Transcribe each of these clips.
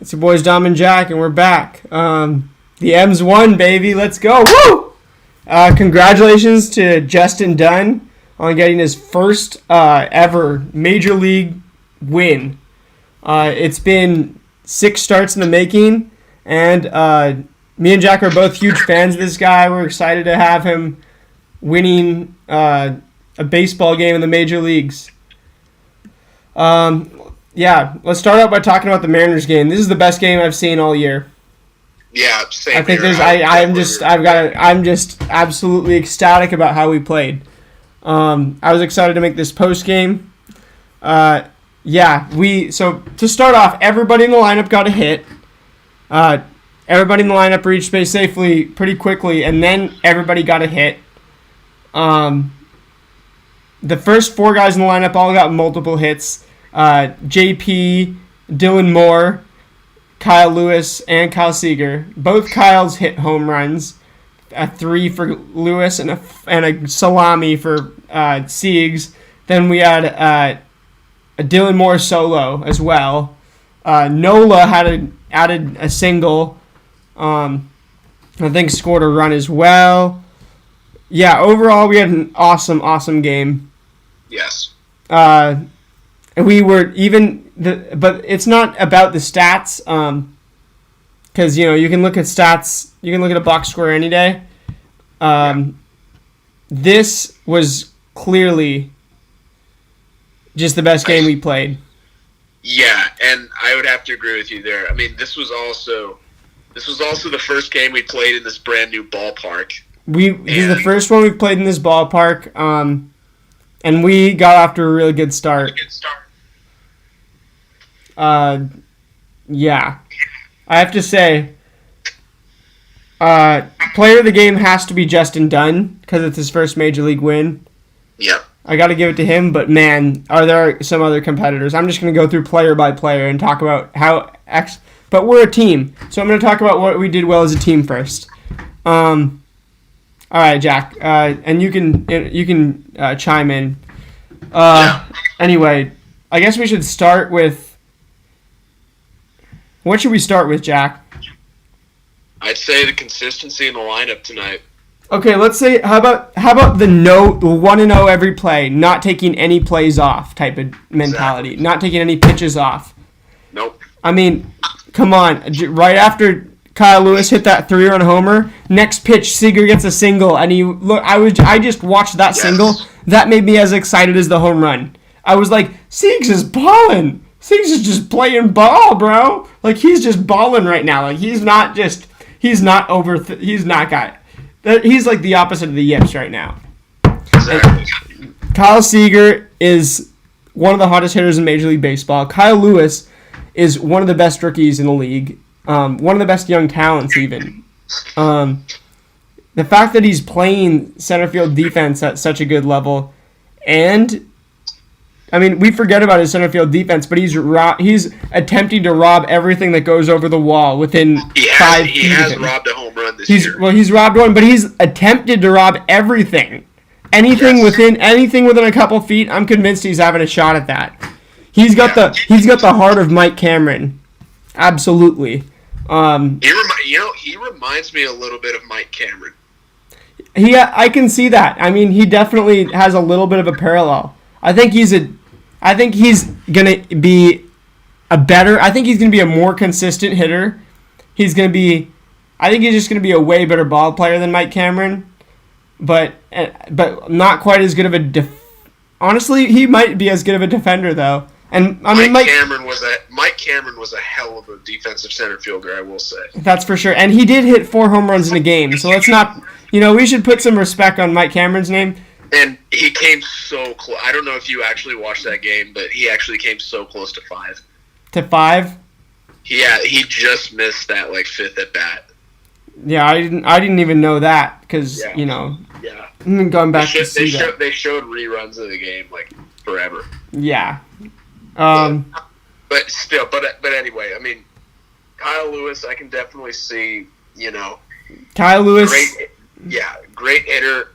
It's your boys Dom and Jack, and we're back. The M's won, baby. Let's go. Woo! Congratulations to Justin Dunn on getting his first ever Major League win. It's been 6 starts in the making, and me and Jack are both huge fans of this guy. We're excited to have him winning a baseball game in the major leagues. Yeah, let's start out by talking about the Mariners game. This is the best game I've seen all year. Yeah, same I think here. I'm just absolutely ecstatic about how we played. I was excited to make this post game. So to start off, everybody in the lineup got a hit. Everybody in the lineup reached base safely pretty quickly, and then everybody got a hit. The first 4 guys in the lineup all got multiple hits. JP, Dylan Moore, Kyle Lewis, and Kyle Seager. Both Kyles hit home runs. A 3 for Lewis and a salami for Siegs. Then we had a Dylan Moore solo as well. Nola added a single. I think scored a run as well. Yeah, overall we had an awesome game. Yes. And we were but it's not about the stats, because you can look at stats, you can look at a box score any day. This was clearly just the best game we played. Yeah, and I would have to agree with you there. I mean, this was also the first game we played in this brand new ballpark. This is the first one we played in this ballpark, and we got off to a really good start. Yeah. I have to say, player of the game has to be Justin Dunn, because it's his first Major League win. Yep. I got to give it to him, but man, are there some other competitors? I'm just going to go through player by player and talk about but we're a team, so I'm going to talk about what we did well as a team first. All right, Jack, and you can chime in. Anyway, I guess we should start with. What should we start with, Jack? I'd say the consistency in the lineup tonight. Okay, let's say how about the 1-0 every play, not taking any plays off type of mentality, Exactly. Not taking any pitches off. Nope. I mean, come on, right after Kyle Lewis hit that 3-run homer, next pitch Seager gets a single, and I just watched that single. That made me as excited as the home run. I was like, Siegs is balling. Siegs is just playing ball, bro. Like, he's just balling right now. Like, he's not he's like the opposite of the yips right now. Exactly. Kyle Seager is one of the hottest hitters in Major League Baseball. Kyle Lewis is one of the best rookies in the league. One of the best young talents, even. The fact that he's playing center field defense at such a good level, and I mean, we forget about his center field defense, but he's attempting to rob everything that goes over the wall within 5 feet. He has robbed a home run this year. Well, he's robbed one, but he's attempted to rob everything. Anything within a couple feet, I'm convinced he's having a shot at that. He's got the heart of Mike Cameron. Absolutely. He reminds me a little bit of Mike Cameron. I can see that. I mean, he definitely has a little bit of a parallel. I think he's gonna be a more consistent hitter. I think he's just gonna be a way better ball player than Mike Cameron, but not quite as good of a honestly, he might be as good of a defender though. And I mean, Mike Cameron was a hell of a defensive center fielder, I will say. That's for sure. And he did hit 4 home runs in a game, so let's not, we should put some respect on Mike Cameron's name. And he came so close. I don't know if you actually watched that game, but he actually came so close to 5. To 5? Yeah, he just missed that 5th at bat. Yeah, I didn't even know that because Yeah. I'm going back to see that. They showed reruns of the game forever. Yeah. But still, but anyway, I mean, Kyle Lewis, I can definitely see. Kyle Lewis. Great hitter.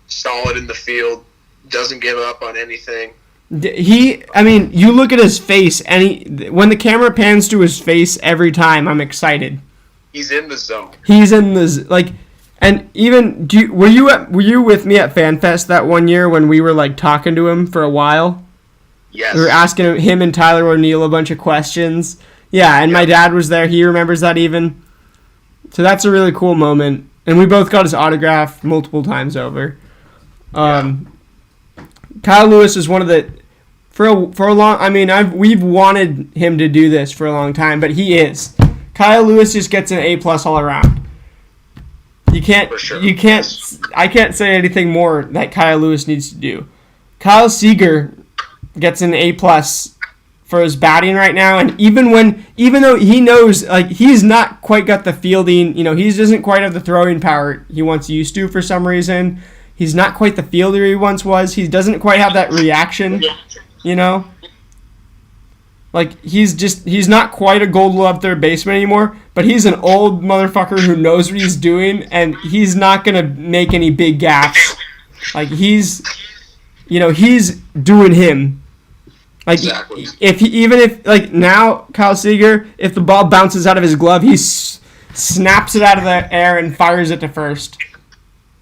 Solid in the field. Doesn't give up on anything. You look at his face, and when the camera pans to his face every time, I'm excited. He's in the zone. He's in the like, and even were you with me at FanFest that one year when we were like talking to him for a while? Yes. We were asking him and Tyler O'Neill a bunch of questions. Yeah, and my dad was there. He remembers that even. So that's a really cool moment, and we both got his autograph multiple times over. Kyle Lewis is one of the for a long. I mean, we've wanted him to do this for a long time, but he is. Kyle Lewis just gets an A+ all around. You can't. For sure. You can't. I can't say anything more that Kyle Lewis needs to do. Kyle Seager gets an A+ for his batting right now, and even though he knows like he's not quite got the fielding, he doesn't quite have the throwing power he once used to for some reason. He's not quite the fielder he once was. He doesn't quite have that reaction, Like he's not quite a Gold Glove third baseman anymore, but he's an old motherfucker who knows what he's doing, and he's not gonna make any big gaffes. Like he's doing him. Like exactly. if now Kyle Seager, if the ball bounces out of his glove, he snaps it out of the air and fires it to first.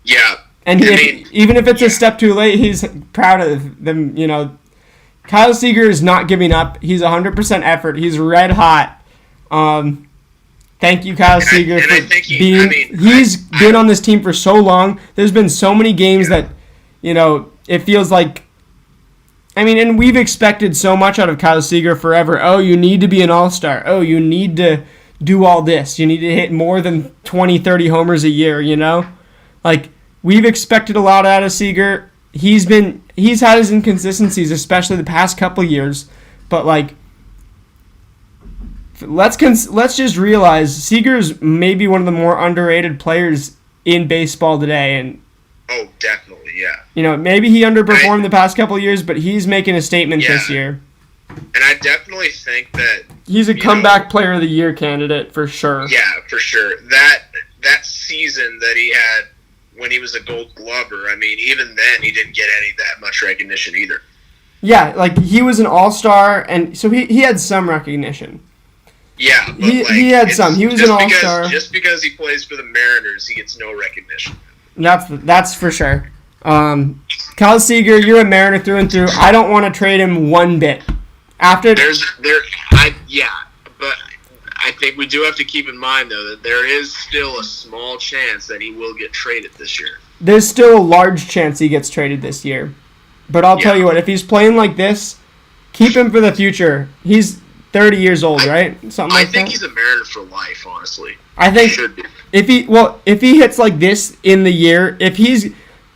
Yeah. And even if it's a step too late, he's proud of them. Kyle Seager is not giving up. He's 100% effort. He's red hot. Thank you, Kyle Seager, for being. He's been on this team for so long. There's been so many games that, it feels like. And we've expected so much out of Kyle Seager forever. Oh, you need to be an all-star. Oh, you need to do all this. You need to hit more than 20, 30 homers a year, Like, we've expected a lot out of Seager. He's had his inconsistencies, especially the past couple years. But, like, let's just realize Seager's maybe one of the more underrated players in baseball today. And oh, definitely, yeah. Maybe he underperformed the past couple of years, but he's making a statement this year. And I definitely think that he's a comeback player of the year candidate for sure. Yeah, for sure. That season that he had when he was a Gold Glover, even then he didn't get that much recognition either. Yeah, like he was an all-star, and so he had some recognition. Yeah, but he had some. He was an all-star. Just because he plays for the Mariners, he gets no recognition. That's for sure. Kyle Seager, you're a Mariner through and through. I don't want to trade him one bit. But I think we do have to keep in mind though that there is still a small chance that he will get traded this year. There's still a large chance he gets traded this year. But I'll tell you what, if he's playing like this, keep him for the future. He's 30 years old, right? Something like that. I think he's a Mariner for life, honestly. I think if he hits like this in the year,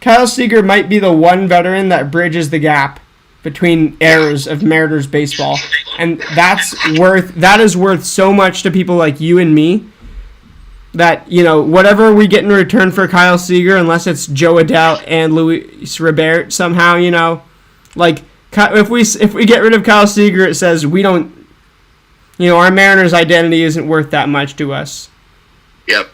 Kyle Seager might be the one veteran that bridges the gap between eras of Mariners baseball, and that is worth so much to people like you and me. That whatever we get in return for Kyle Seager, unless it's Joe Adele and Luis Robert somehow, like if we get rid of Kyle Seager, it says we don't, our Mariners identity isn't worth that much to us. Yep.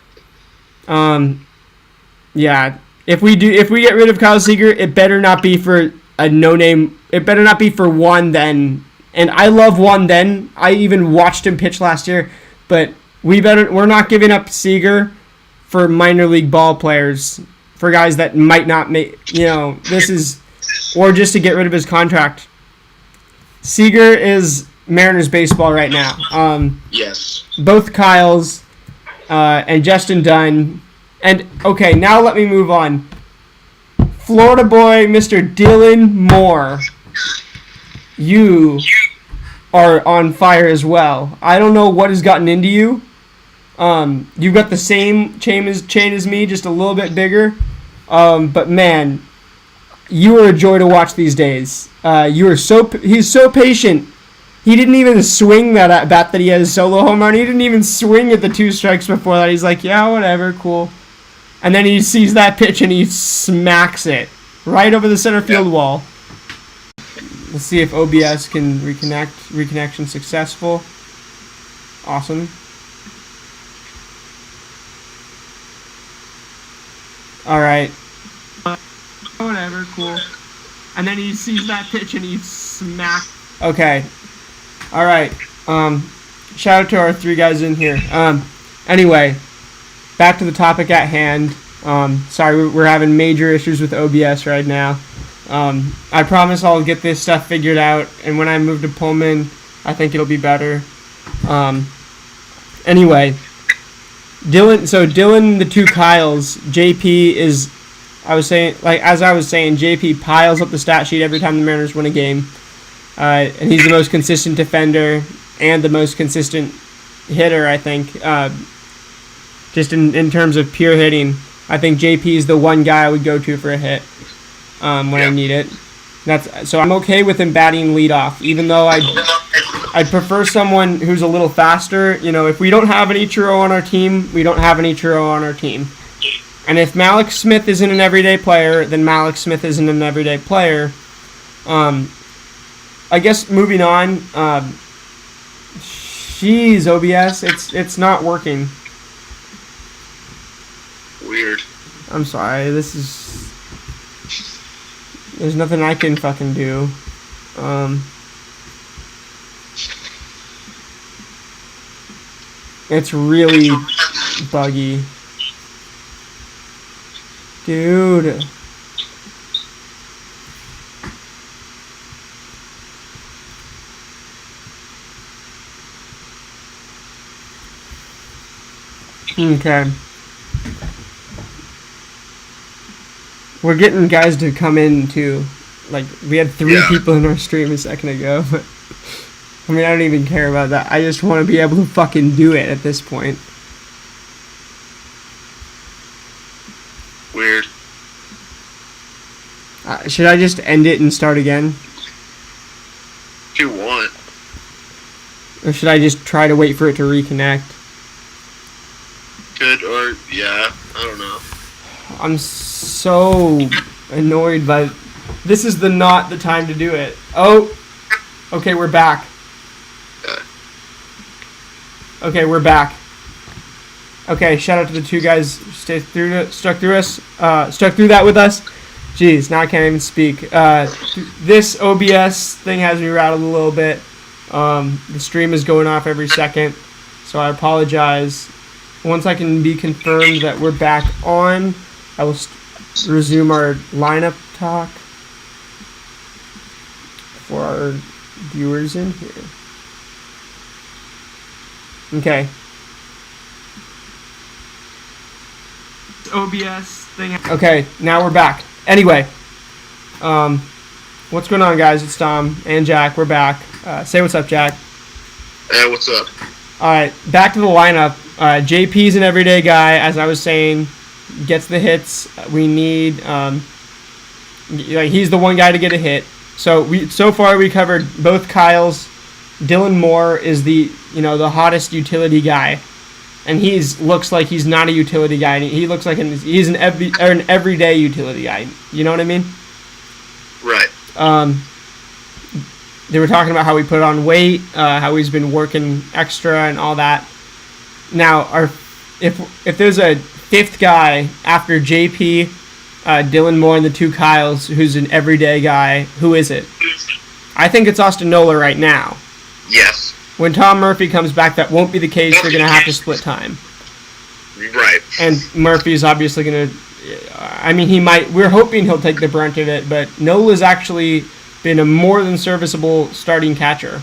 Yeah. If we get rid of Kyle Seager, it better not be for a no-name. It better not be for Juan Then. And I love Juan Then. I even watched him pitch last year. But we're not giving up Seager for minor league ball players, for guys that might not make, or just to get rid of his contract. Seager is Mariners baseball right now. Yes. Both Kyles and Justin Dunn. And, okay, now let me move on. Florida boy, Mr. Dylan Moore. You are on fire as well. I don't know what has gotten into you. You've got the same chain as me, just a little bit bigger. But, man, you are a joy to watch these days. He's so patient. He didn't even swing that at bat that he had a solo home run. He didn't even swing at the 2 strikes before that. He's like, yeah, whatever, cool. And then he sees that pitch and he smacks it right over the center field wall. Let's see if OBS can reconnect. Reconnection successful. Awesome. All right. Whatever, cool. and then he sees that pitch and he smacks. Okay. All right. Shout out to our 3 guys in here. Anyway, back to the topic at hand. Sorry, we're having major issues with OBS right now. I promise I'll get this stuff figured out, and when I move to Pullman, I think it'll be better. Anyway, Dylan, the 2 Kyles, JP is, as I was saying, JP piles up the stat sheet every time the Mariners win a game. And he's the most consistent defender and the most consistent hitter, I think. Just in terms of pure hitting, I think JP is the one guy I would go to for a hit when I need it. So I'm okay with him batting leadoff, even though I'd prefer someone who's a little faster. If we don't have an Ichiro on our team, we don't have an Ichiro on our team. And if Malik Smith isn't an everyday player, then Malik Smith isn't an everyday player. I guess moving on. Jeez, OBS, it's not working. Weird. I'm sorry. There's nothing I can fucking do. It's really buggy. Dude. Okay. We're getting guys to come in too. Like, we had 3 people in our stream a second ago, but I don't even care about that. I just want to be able to fucking do it at this point. Weird. Should I just end it and start again? If you want. Or should I just try to wait for it to reconnect? Good, or, I don't know. I'm so annoyed by... This is not the time to do it. Oh! Okay, we're back. Okay, we're back. Okay, shout out to the 2 guys stuck through that with us. Jeez, now I can't even speak. This OBS thing has me rattled a little bit. The stream is going off every second, so I apologize. Once I can be confirmed that we're back on, I will resume our lineup talk for our viewers in here. Okay. OBS thing. Okay, now we're back. Anyway, what's going on, guys? It's Tom and Jack. We're back. Say what's up, Jack. Hey, what's up? All right, back to the lineup. JP's an everyday guy, as I was saying, gets the hits. We need, he's the one guy to get a hit. So far we covered both Kyles. Dylan Moore is the hottest utility guy, and looks like he's not a utility guy. He looks like he's an everyday utility guy. You know what I mean? Right. They were talking about how we put on weight, how he's been working extra and all that. Now, if there's a 5th guy after JP, Dylan Moore, and the 2 Kyles, who's an everyday guy, who is it? I think it's Austin Nola right now. Yes. When Tom Murphy comes back, that won't be the case. They're going to have to split time. Right. And Murphy's obviously going to... we're hoping he'll take the brunt of it, but Nola's actually been a more than serviceable starting catcher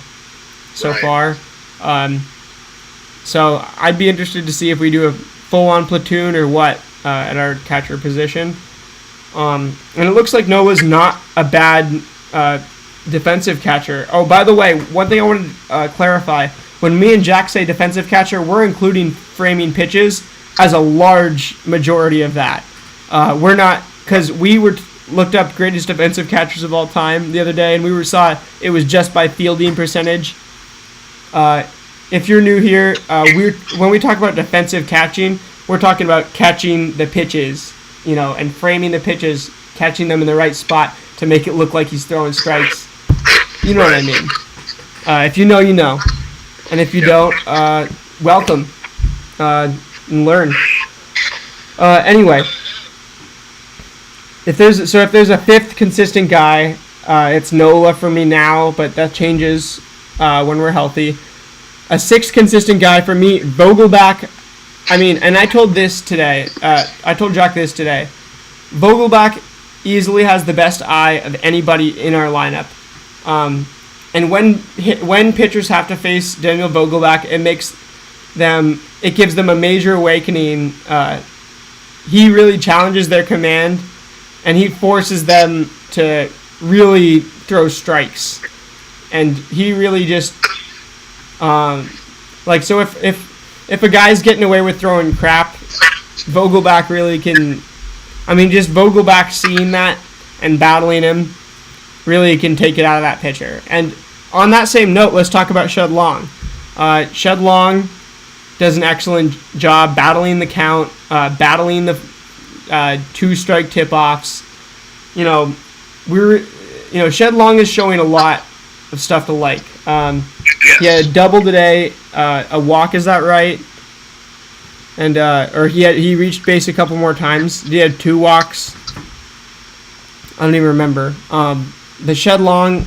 so far. So I'd be interested to see if we do a full-on platoon or what at our catcher position. And it looks like Nola's not a bad defensive catcher. Oh, by the way, one thing I wanted to clarify. When me and Jack say defensive catcher, we're including framing pitches as a large majority of that. We're not, because we looked up greatest defensive catchers of all time the other day, and we saw it was just by fielding percentage. If you're new here, when we talk about defensive catching, we're talking about catching the pitches, and framing the pitches, catching them in the right spot to make it look like he's throwing strikes. You know what I mean. If you know, you know. And if you don't, welcome. And learn. Anyway. if there's a fifth consistent guy, it's Nola for me now, but that changes when we're healthy. A sixth consistent guy for me, Vogelbach. I mean, and I told this today. I told Jack this today. Vogelbach easily has the best eye of anybody in our lineup. And when pitchers have to face Daniel Vogelbach, it gives them a major awakening. He really challenges their command, and he forces them to really throw strikes. And he really just so if a guy's getting away with throwing crap, Vogelbach really can. I mean, just Vogelbach seeing that and battling him really can take it out of that pitcher. And on that same note, let's talk about Shed Long. Shed Long does an excellent job battling the count, battling the 2-strike tip-offs. Shed Long is showing a lot of stuff to like. He had a double today, a walk, is that right? And he reached base a couple more times. He had 2 walks. I don't even remember. The Shed Long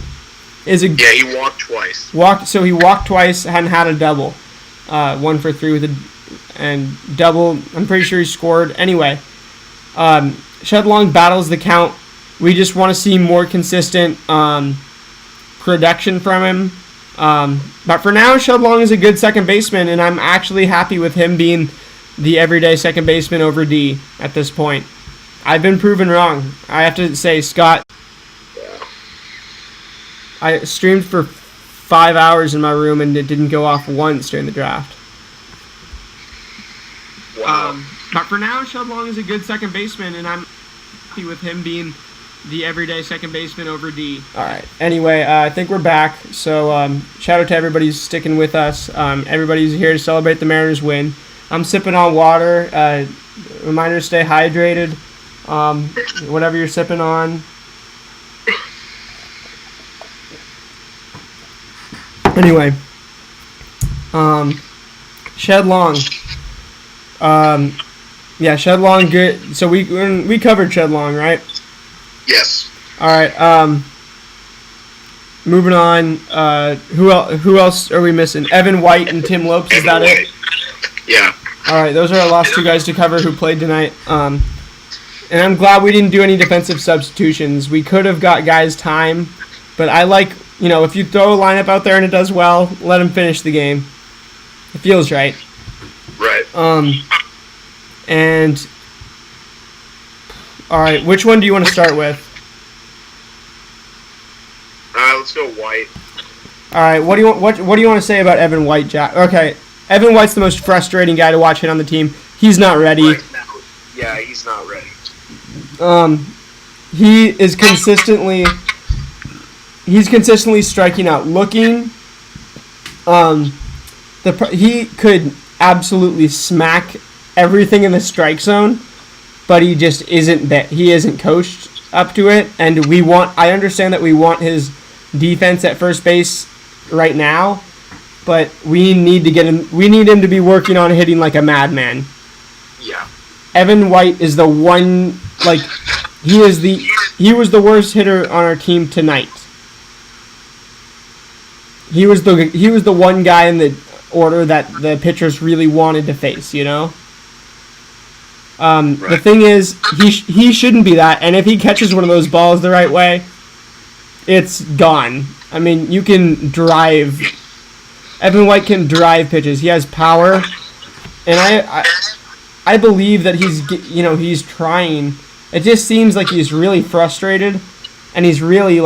is he walked twice. So he walked twice and had a double. 1 for 3 and double. I'm pretty sure he scored. Anyway, Shed Long battles the count. We just want to see more consistent production from him. But for now, Shed Long is a good second baseman, and I'm actually happy with him being the everyday second baseman over D at this point. I've been proven wrong. I have to say, Scott, I streamed for 5 hours in my room and it didn't go off once during the draft. Wow. But for now, Shed Long is a good second baseman, and I'm happy with him being the everyday second baseman over D. All right. Anyway, I think we're back. So shout out to everybody who's sticking with us. Everybody's here to celebrate the Mariners' win. I'm sipping on water. Reminder to stay hydrated. Whatever you're sipping on. Anyway, Shed Long. Shed Long good. So we covered Shed Long, right? Yes. All right. Moving on. Who else are we missing? Evan White and Tim Lopes. Is that it? Yeah. All right. Those are our last 2 guys to cover who played tonight. And I'm glad we didn't do any defensive substitutions. We could have got guys time, but I like, if you throw a lineup out there and it does well, let them finish the game. It feels right. Right. And all right, which one do you want to start with? Let's go White. All right, what do you want to say about Evan White, Jack? Okay, Evan White's the most frustrating guy to watch hit on the team. He's not ready. Right now. Yeah, he's not ready. He is consistently striking out. He could absolutely smack everything in the strike zone, but he just isn't he isn't coached up to it, and I understand that we want his defense at first base right now, but we need him to be working on hitting like a madman. Yeah. Evan White is the one, he was the worst hitter on our team tonight. He was the one guy in the order that the pitchers really wanted to face, Right. The thing is, he shouldn't be that, and if he catches one of those balls the right way, it's gone. I mean, you can drive. Evan White can drive pitches. He has power, and I believe that he's trying. It just seems like he's really frustrated, and he's really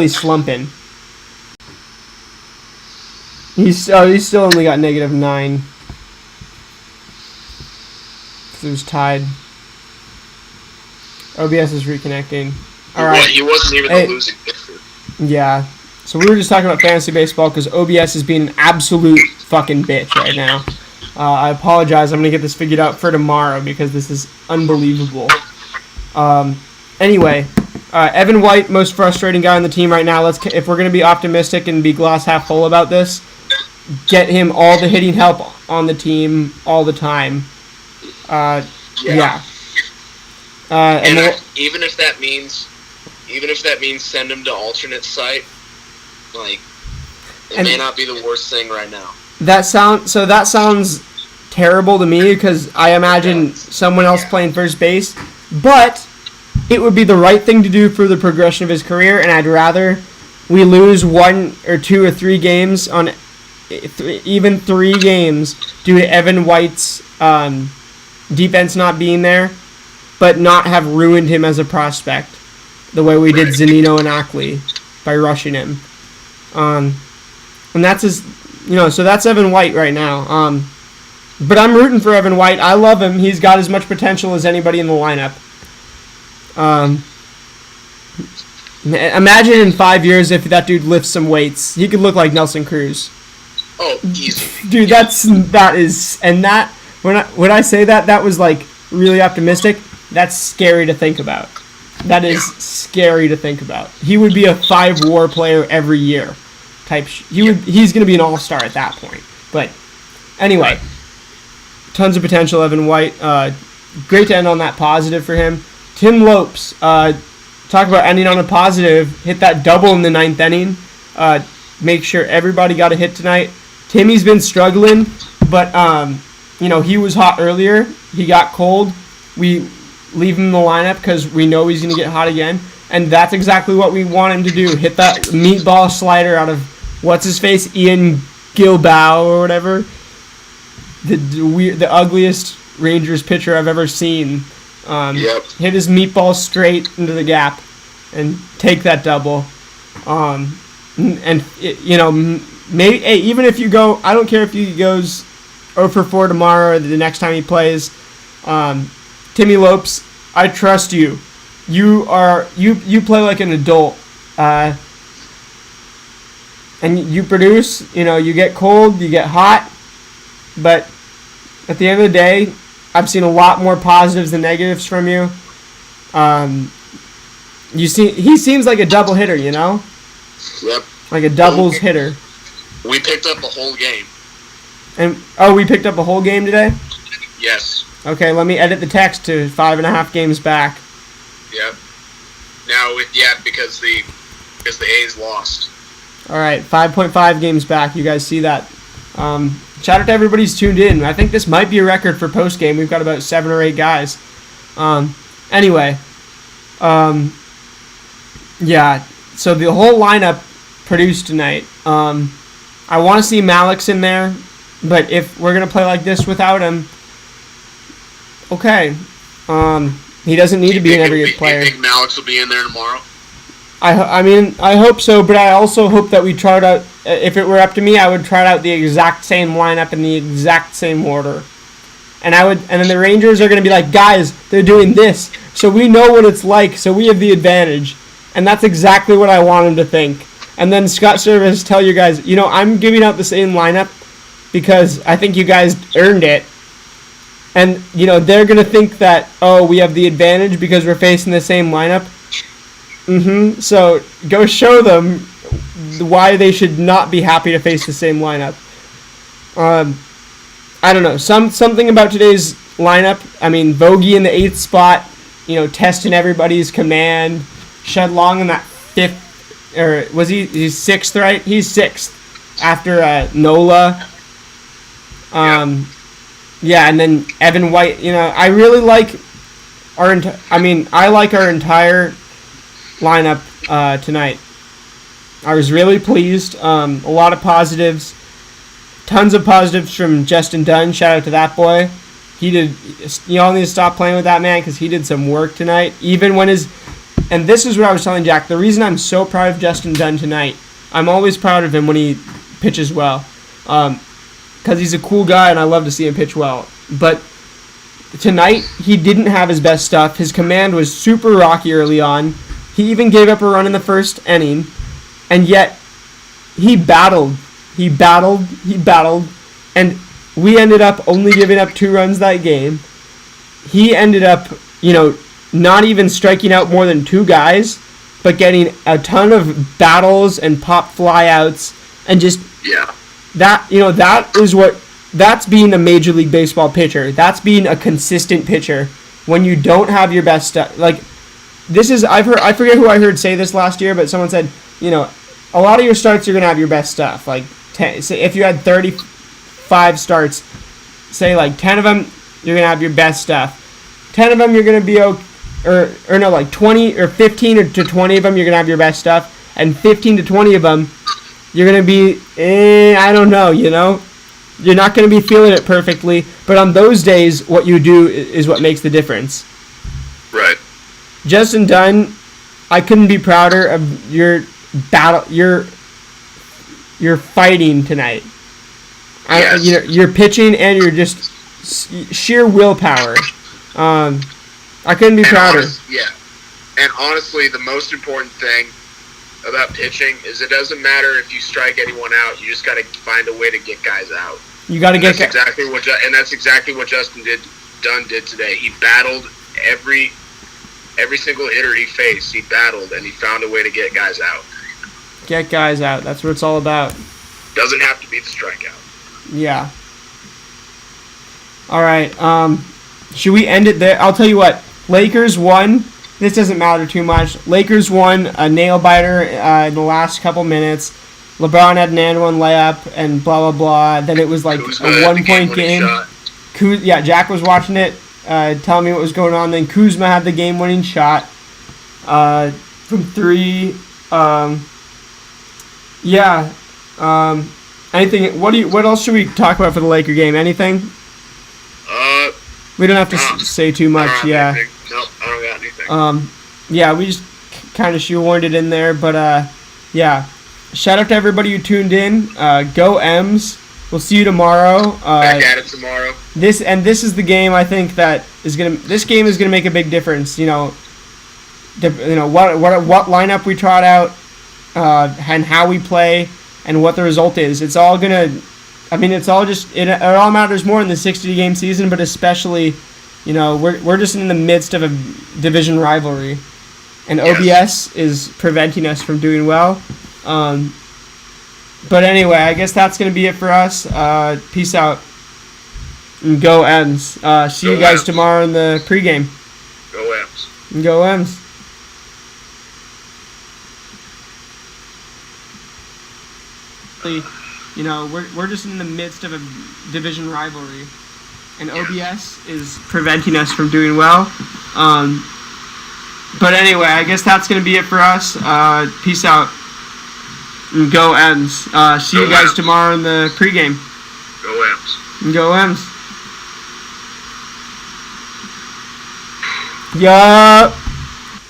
slumping. He's still only got -9. It was tied. OBS is reconnecting. All right. He wasn't even the losing pitcher. Yeah. So we were just talking about fantasy baseball because OBS is being an absolute fucking bitch right now. I apologize. I'm going to get this figured out for tomorrow because this is unbelievable. Anyway, Evan White, most frustrating guy on the team right now. If we're going to be optimistic and be glass half full about this, get him all the hitting help on the team all the time. Yeah. Even if that means send him to alternate site, like it may not be the worst thing right now. That sounds terrible to me because I imagine someone else playing first base, but it would be the right thing to do for the progression of his career, and I'd rather we lose 1 or 2 or 3 games on even 3 games due to Evan White's defense not being there, but not have ruined him as a prospect the way we did Zunino and Ackley by rushing him. And that's his, so that's Evan White right now. But I'm rooting for Evan White. I love him. He's got as much potential as anybody in the lineup. Imagine in 5 years if that dude lifts some weights. He could look like Nelson Cruz. Oh, easy. Dude, that is, and that when I say that was like really optimistic. That's scary to think about. That is scary to think about. He would be a 5-WAR player every year, type. He's going to be an all-star at that point. But anyway, tons of potential. Evan White. Great to end on that positive for him. Tim Lopes. Talk about ending on a positive. Hit that double in the 9th inning. Make sure everybody got a hit tonight. Timmy's been struggling, but he was hot earlier. He got cold. We leave him in the lineup because we know he's going to get hot again, and that's exactly what we want him to do. Hit that meatball slider out of what's-his-face, Ian Gilboa or whatever. The ugliest Rangers pitcher I've ever seen. Hit his meatball straight into the gap and take that double. Maybe even if you go, I don't care if he goes 0 for 4 tomorrow or the next time he plays. Timmy Lopes, I trust you. You play like an adult, and you produce. You get cold, you get hot, but at the end of the day, I've seen a lot more positives than negatives from you. He seems like a double hitter, Yep. Like a doubles hitter. We picked up a whole game. We picked up a whole game today? Yes. Okay, let me edit the text to 5.5 games back. Yep. Now, because the A's lost. All right, 5.5 games back. You guys see that? Shout out to everybody who's tuned in. I think this might be a record for Postgame. We've got about 7 or 8 guys. Anyway. So the whole lineup produced tonight. I want to see Malik's in there, but if we're going to play like this without him, okay. He doesn't need to be an every good player. You think Malik's will be in there tomorrow? I hope so, but I also hope that we try it out. If it were up to me, I would try out the exact same lineup in the exact same order. And then the Rangers are going to be like, guys, they're doing this, so we know what it's like, so we have the advantage. And that's exactly what I want him to think. And then Scott Service tell you guys, I'm giving out the same lineup because I think you guys earned it. And, they're going to think that, we have the advantage because we're facing the same lineup. So go show them why they should not be happy to face the same lineup. I don't know. Something about today's lineup. I mean, Vogie in the 8th spot, testing everybody's command. Shed Long in that 5th, or was he's 6th, right? He's 6th after Nola. And then Evan White. I really like our entire lineup tonight. I was really pleased. A lot of positives. Tons of positives from Justin Dunn. Shout out to that boy. He did. Y'all need to stop playing with that man because he did some work tonight. Even when and this is what I was telling Jack. The reason I'm so proud of Justin Dunn tonight, I'm always proud of him when he pitches well. Because he's a cool guy and I love to see him pitch well. But tonight, he didn't have his best stuff. His command was super rocky early on. He even gave up a run in the 1st inning. And yet, he battled. He battled. And we ended up only giving up 2 runs that game. He ended up, not even striking out more than 2 guys, but getting a ton of battles and pop flyouts and just that's being a Major League Baseball pitcher. That's being a consistent pitcher. when you don't have your best stuff. Like, this is, I forget who I heard say this last year, but someone said, a lot of your starts you're gonna have your best stuff. Like, say if you had 35 starts, say like 10 of them you're gonna have your best stuff. 10 of them you're gonna be okay, like 20 or 15 to 20 of them you're gonna have your best stuff, and 15 to 20 of them you're gonna be, I don't know, you're not gonna be feeling it perfectly. But on those days, what you do is what makes the difference. Right. Justin Dunn, I couldn't be prouder of your battle. You're fighting tonight. Yes. You're pitching and you're just sheer willpower. I couldn't be prouder. And honestly, the most important thing about pitching is it doesn't matter if you strike anyone out. You just got to find a way to get guys out. You got to get. That's exactly what Justin Dunn did today. He battled every single hitter he faced. He battled and he found a way to get guys out. Get guys out. That's what it's all about. Doesn't have to be the strikeout. Yeah. All right. Should we end it there? I'll tell you what. Lakers won. This doesn't matter too much. Lakers won a nail biter in the last couple minutes. LeBron had an and one layup and blah blah blah. Then it was like Kuzma a 1 point game. Jack was watching it, telling me what was going on. Then Kuzma had the game winning shot from 3. Anything? What else should we talk about for the Laker game? Anything? We don't have to say too much. Yeah. Nope, I don't got anything. We just kind of shoehorned it in there, but yeah. Shout out to everybody who tuned in. Go M's. We'll see you tomorrow. Back at it tomorrow. This is the game I think that is gonna. This game is gonna make a big difference. What lineup we trot out, and how we play, and what the result is. It's all gonna. I mean, it's all just. It all matters more in the 60-game season, but especially, we're just in the midst of a division rivalry, and OBS is preventing us from doing well. But anyway, I guess that's going to be it for us. Peace out. And go M's. See you guys tomorrow in the pregame. Go M's. And go M's. We're just in the midst of a division rivalry, and OBS is preventing us from doing well. But anyway, I guess that's going to be it for us. Peace out. And go M's. See you guys tomorrow in the pregame. Go M's. And go M's. Yup.